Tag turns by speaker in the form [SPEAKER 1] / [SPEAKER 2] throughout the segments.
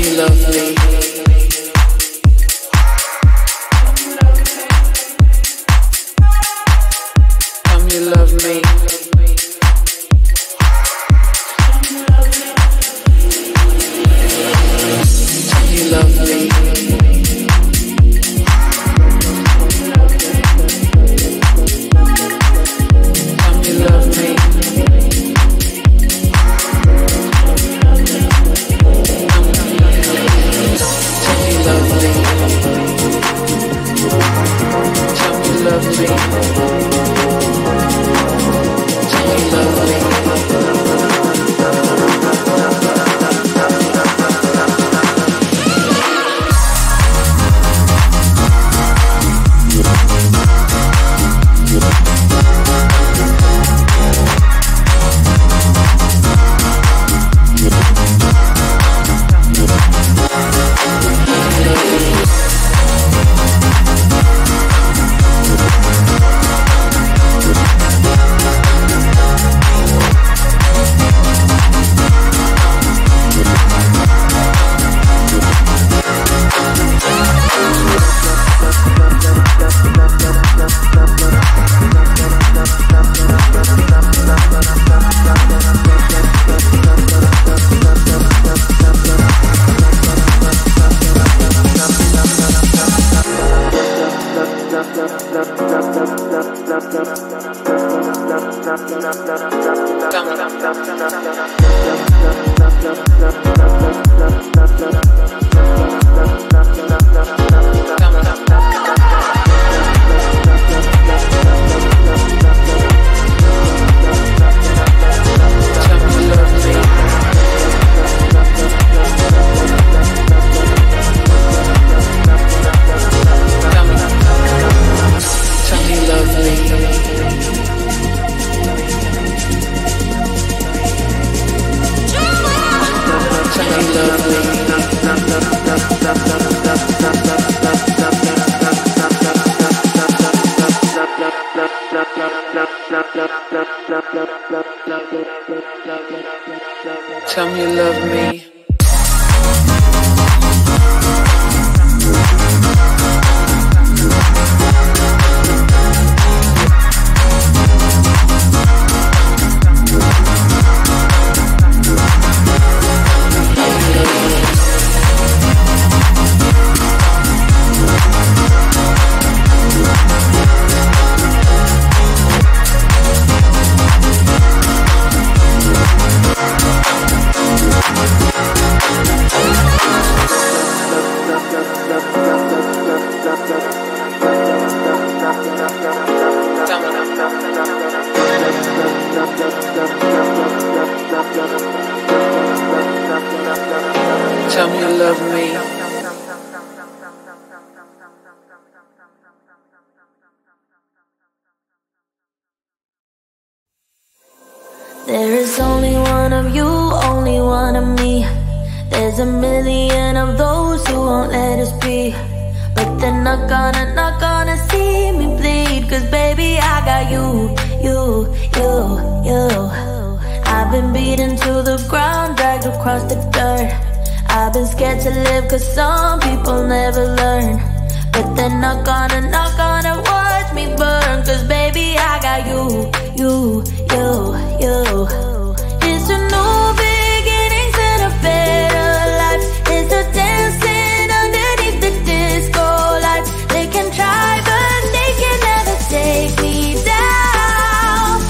[SPEAKER 1] you love me. Come you love me. Come you love me. Come you love me. Tell me you love me. Tell me you love me.
[SPEAKER 2] There is only one of you, only one of me. There's a million of those who won't let us be. But they're not gonna see me bleed. Cause baby I got you. I've been beaten to the ground, dragged across the dirt. I've been scared to live cause some people never learn. But they're not gonna watch me burn. Cause baby I got you. It's a new beginnings and a better life. It's a dancing underneath the disco lights. They can try but they can never take me down.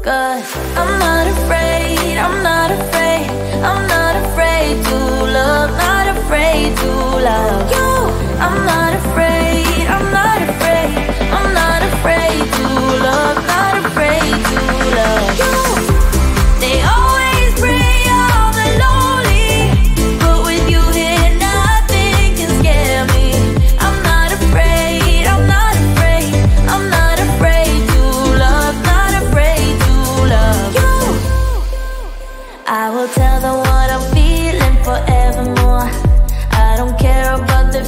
[SPEAKER 2] Cause I'm not afraid, I'm not afraid, I'm not afraid to love, not afraid to love you. I'm not afraid, I'm not afraid, I'm not afraid to love, not afraid to love you. They always pray all the lonely, but with you here nothing can scare me. I'm not afraid, I'm not afraid, I'm not afraid to love, not afraid to love you. I will tell them what I'm feeling forevermore. I don't care about the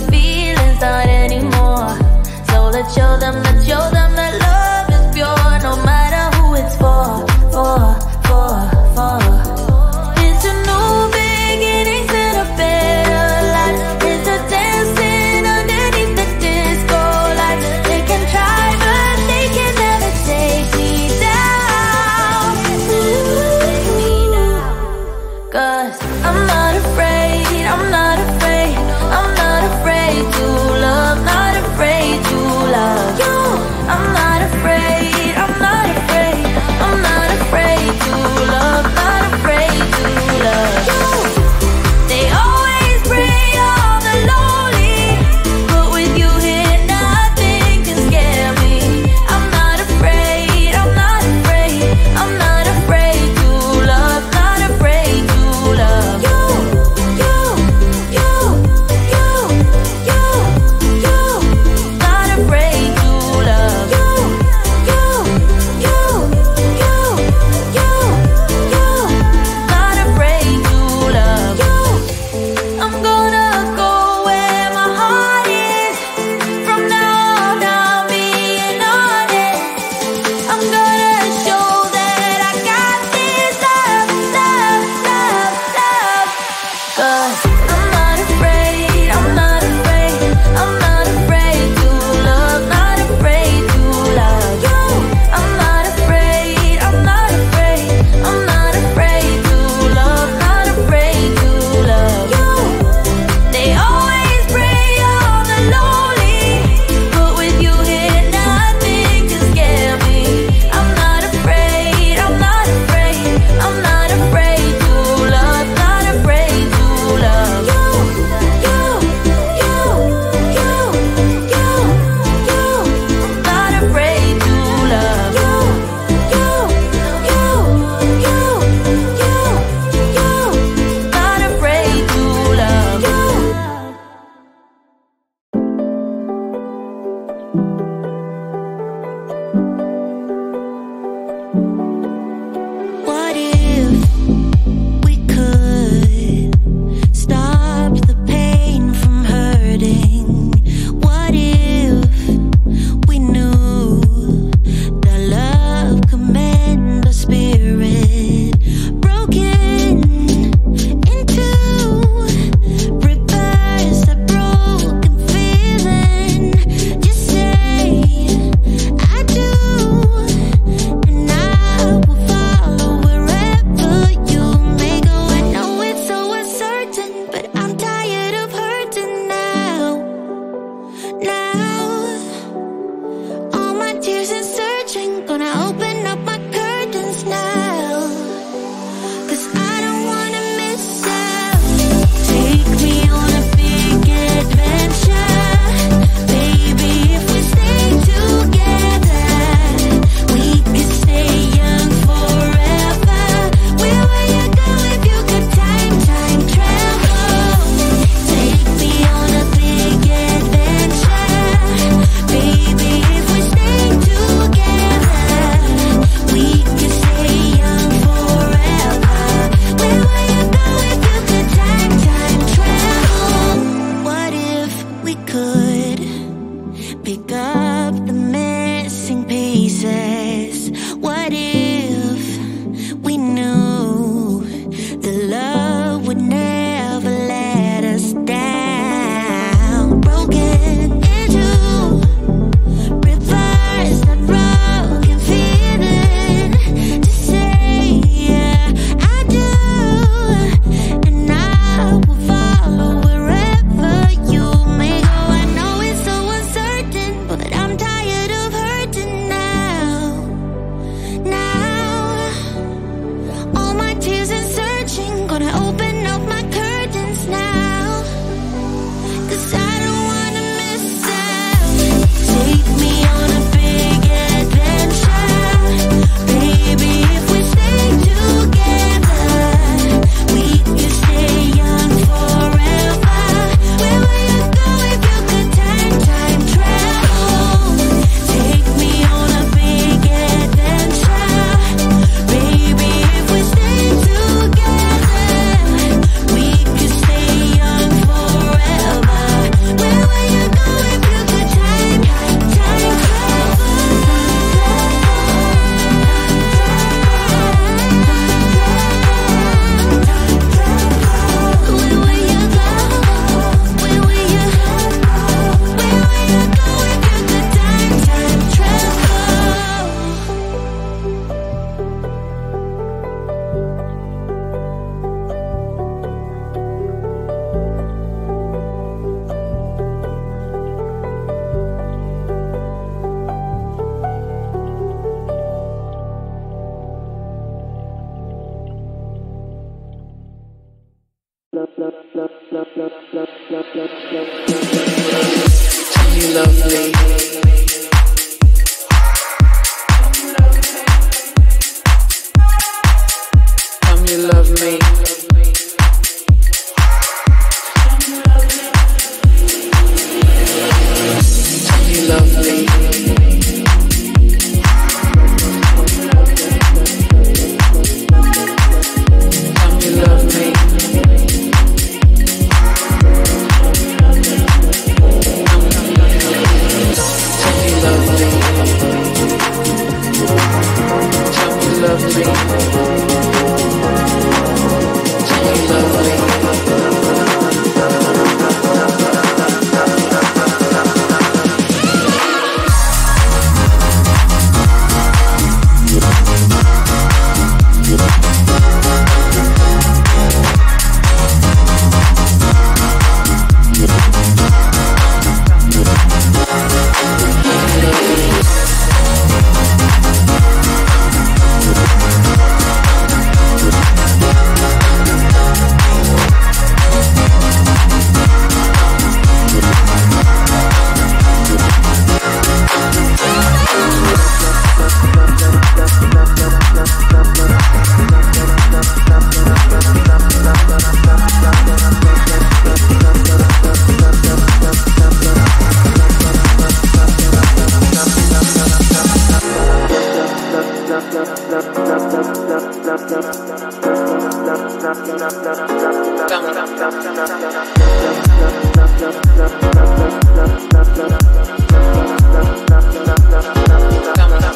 [SPEAKER 1] you love me. Come you love me. Come you love me. Come you love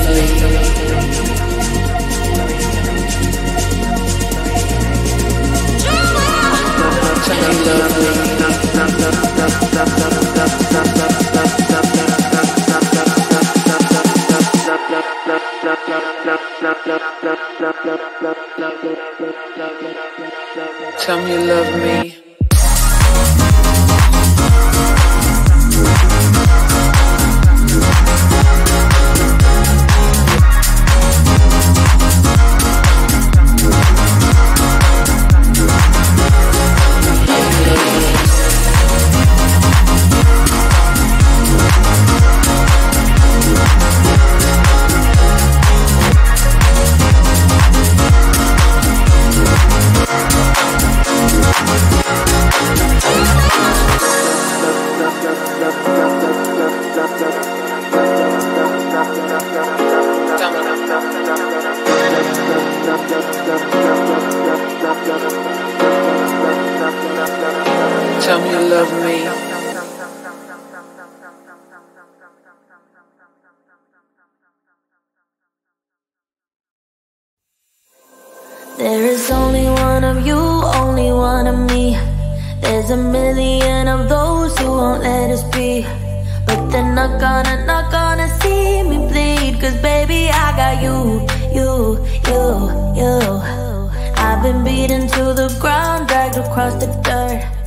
[SPEAKER 1] me. Tell me you love me. Tell me you love me.
[SPEAKER 2] There is only one of you, only one of me. There's a million of those who won't let us be. But they're not gonna see me bleed. Cause baby I got you. I've been beaten to the ground, dragged across the dirt.